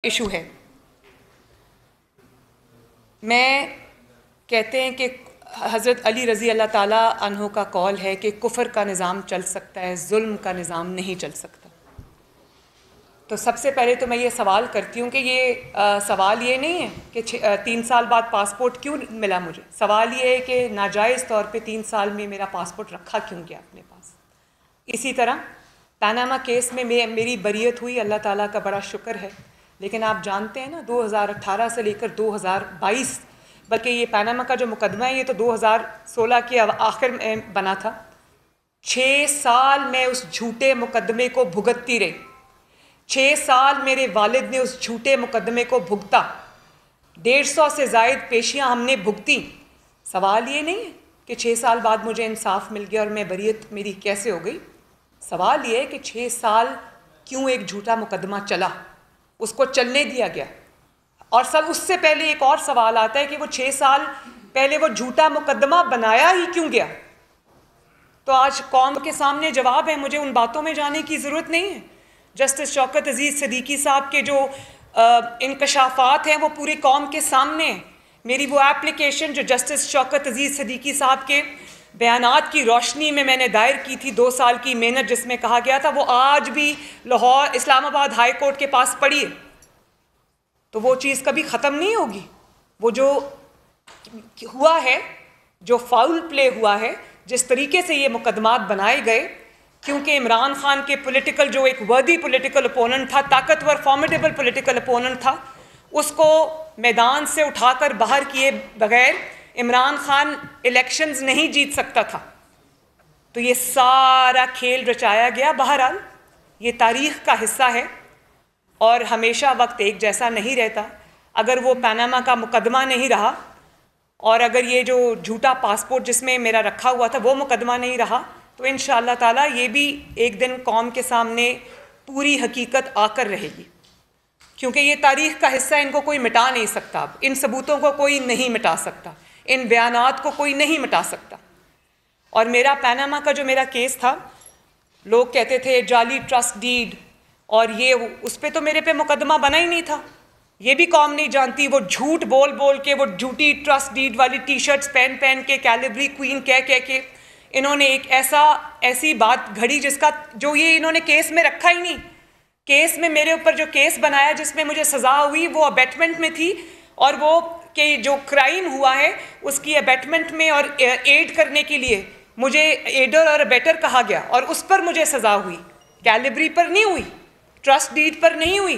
Issue है। मैं कहते हैं कि हज़रत अली रज़ी अल्लाह ताला अन्हो का कौल है कि कुफ़र का निज़ाम चल सकता है, जुल्म का निज़ाम नहीं चल सकता। तो सबसे पहले तो मैं ये सवाल करती हूँ कि ये सवाल ये नहीं है कि 3 साल बाद पासपोर्ट क्यों मिला मुझे। सवाल ये है कि नाजायज़ तौर पे 3 साल में मेरा पासपोर्ट रखा क्यों गया अपने पास। इसी तरह पनामा केस में मेरी बरियत हुई, अल्लाह ताला का बड़ा शुक्र है। लेकिन आप जानते हैं ना, 2018 से लेकर 2022, बल्कि ये पनामा का जो मुकदमा है ये तो 2016 के आखिर में बना था। 6 साल मैं उस झूठे मुकदमे को भुगतती रही। 6 साल मेरे वालिद ने उस झूठे मुकदमे को भुगता। 150 से ज़ायद पेशियाँ हमने भुगती। सवाल ये नहीं है कि 6 साल बाद मुझे इंसाफ मिल गया और मैं बरियत मेरी कैसे हो गई। सवाल ये है कि 6 साल क्यों एक झूठा मुकदमा चला, उसको चलने दिया गया। और सब उससे पहले एक और सवाल आता है कि वो 6 साल पहले वो झूठा मुकदमा बनाया ही क्यों गया। तो आज कौम के सामने जवाब है, मुझे उन बातों में जाने की ज़रूरत नहीं है। जस्टिस शौकत अजीज़ सिद्दीकी साहब के जो इंकशाफात हैं वो पूरी कौम के सामने हैं। मेरी वो एप्लीकेशन जो जस्टिस शौकत अजीज़ सिद्दीकी साहब के बयानात की रोशनी में मैंने दायर की थी, 2 साल की मेहनत जिसमें कहा गया था, वो आज भी लाहौर इस्लामाबाद हाई कोर्ट के पास पड़ी है। तो वो चीज़ कभी ख़त्म नहीं होगी। वो जो हुआ है, जो फाउल प्ले हुआ है, जिस तरीके से ये मुकदमात बनाए गए, क्योंकि इमरान खान के पॉलिटिकल जो एक वर्दी पॉलिटिकल अपोनेंट था, ताकतवर फॉर्मिडेबल पॉलिटिकल अपोनेंट था, उसको मैदान से उठाकर बाहर किए बगैर इमरान खान इलेक्शंस नहीं जीत सकता था। तो ये सारा खेल रचाया गया। बहरहाल ये तारीख़ का हिस्सा है और हमेशा वक्त एक जैसा नहीं रहता। अगर वो पनामा का मुकदमा नहीं रहा और अगर ये जो झूठा पासपोर्ट जिसमें मेरा रखा हुआ था वो मुकदमा नहीं रहा, तो इंशाअल्लाह ताला ये भी एक दिन कौम के सामने पूरी हकीकत आकर रहेगी। क्योंकि ये तारीख़ का हिस्सा, इनको कोई मिटा नहीं सकता। अब इन सबूतों को कोई नहीं मिटा सकता, इन बयानात को कोई नहीं मिटा सकता। और मेरा पनामा का जो मेरा केस था, लोग कहते थे जाली ट्रस्ट डीड और ये उस पर तो मेरे पे मुकदमा बना ही नहीं था। ये भी कौम नहीं जानती। वो झूठ बोल बोल के, वो झूठी ट्रस्ट डीड वाली टी शर्ट्स पहन पहन के, कैलिबरी क्वीन कह कह के इन्होंने एक ऐसी बात घड़ी जिसका जो ये इन्होंने केस में रखा ही नहीं। केस में मेरे ऊपर जो केस बनाया जिसमें मुझे सज़ा हुई वो अबेटमेंट में थी, और वो कि जो क्राइम हुआ है उसकी अबेटमेंट में और एड करने के लिए मुझे एडर और अबेटर कहा गया और उस पर मुझे सज़ा हुई। कैलिबरी पर नहीं हुई, ट्रस्ट डीड पर नहीं हुई।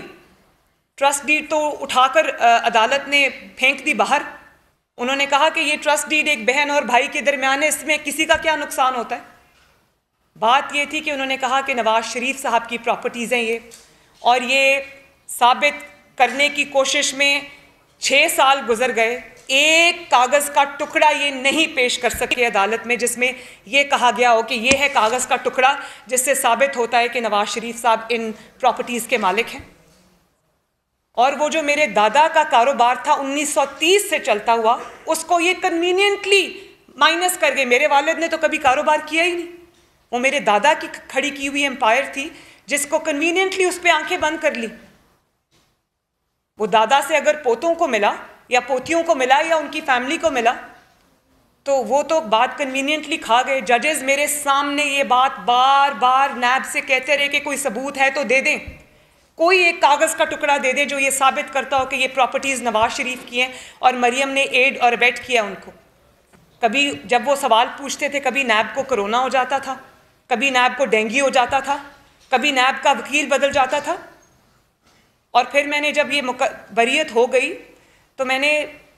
ट्रस्ट डीड तो उठाकर अदालत ने फेंक दी बाहर। उन्होंने कहा कि ये ट्रस्ट डीड एक बहन और भाई के दरमियान है, इसमें किसी का क्या नुकसान होता है। बात ये थी कि उन्होंने कहा कि नवाज शरीफ साहब की प्रॉपर्टीज़ हैं ये, और ये साबित करने की कोशिश में 6 साल गुजर गए। एक कागज़ का टुकड़ा ये नहीं पेश कर सके अदालत में जिसमें ये कहा गया हो कि ये है कागज़ का टुकड़ा जिससे साबित होता है कि नवाज शरीफ साहब इन प्रॉपर्टीज़ के मालिक हैं। और वो जो मेरे दादा का कारोबार था 1930 से चलता हुआ, उसको ये कन्वीनियंटली माइनस कर गए। मेरे वालिद ने तो कभी कारोबार किया ही नहीं। वो मेरे दादा की खड़ी की हुई एम्पायर थी जिसको कन्वीनियंटली उस पर आंखें बंद कर ली। वो दादा से अगर पोतों को मिला या पोतियों को मिला या उनकी फैमिली को मिला तो वो तो बात कन्वीनियंटली खा गए। जजेस मेरे सामने ये बात बार बार नैब से कहते रहे कि कोई सबूत है तो दे दें, कोई एक कागज़ का टुकड़ा दे दे जो ये साबित करता हो कि ये प्रॉपर्टीज़ नवाज शरीफ की हैं और मरियम ने एड और अबेट किया उनको। कभी जब वो सवाल पूछते थे, कभी नैब को कोरोना हो जाता था, कभी नैब को डेंगू हो जाता था, कभी नैब का वकील बदल जाता था। और फिर मैंने जब ये बरियत हो गई तो मैंने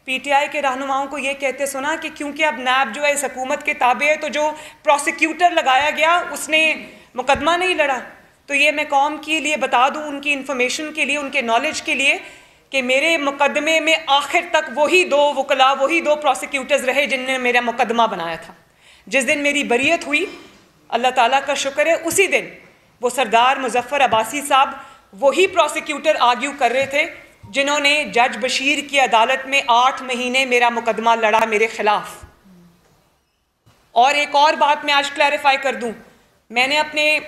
पीटीआई के रहनुमाओं को ये कहते सुना कि क्योंकि अब नैब जो है इस हुकूमत के ताबे है, तो जो प्रोसिक्यूटर लगाया गया उसने मुकदमा नहीं लड़ा। तो ये मैं कौम के लिए बता दूं, उनकी इन्फॉर्मेशन के लिए, उनके नॉलेज के लिए, कि मेरे मुकदमे में आखिर तक वही 2 वकला, वही 2 प्रोसिक्यूटर्स रहे जिनने मेरा मुकदमा बनाया था। जिस दिन मेरी बरियत हुई, अल्लाह ताला का शुक्र है, उसी दिन वो सरदार मुजफ्फर अब्बासी साहब वही प्रोसिक्यूटर आर्ग्यू कर रहे थे जिन्होंने जज बशीर की अदालत में 8 महीने मेरा मुकदमा लड़ा मेरे खिलाफ। और एक और बात मैं आज क्लैरिफाई कर दूं, मैंने अपने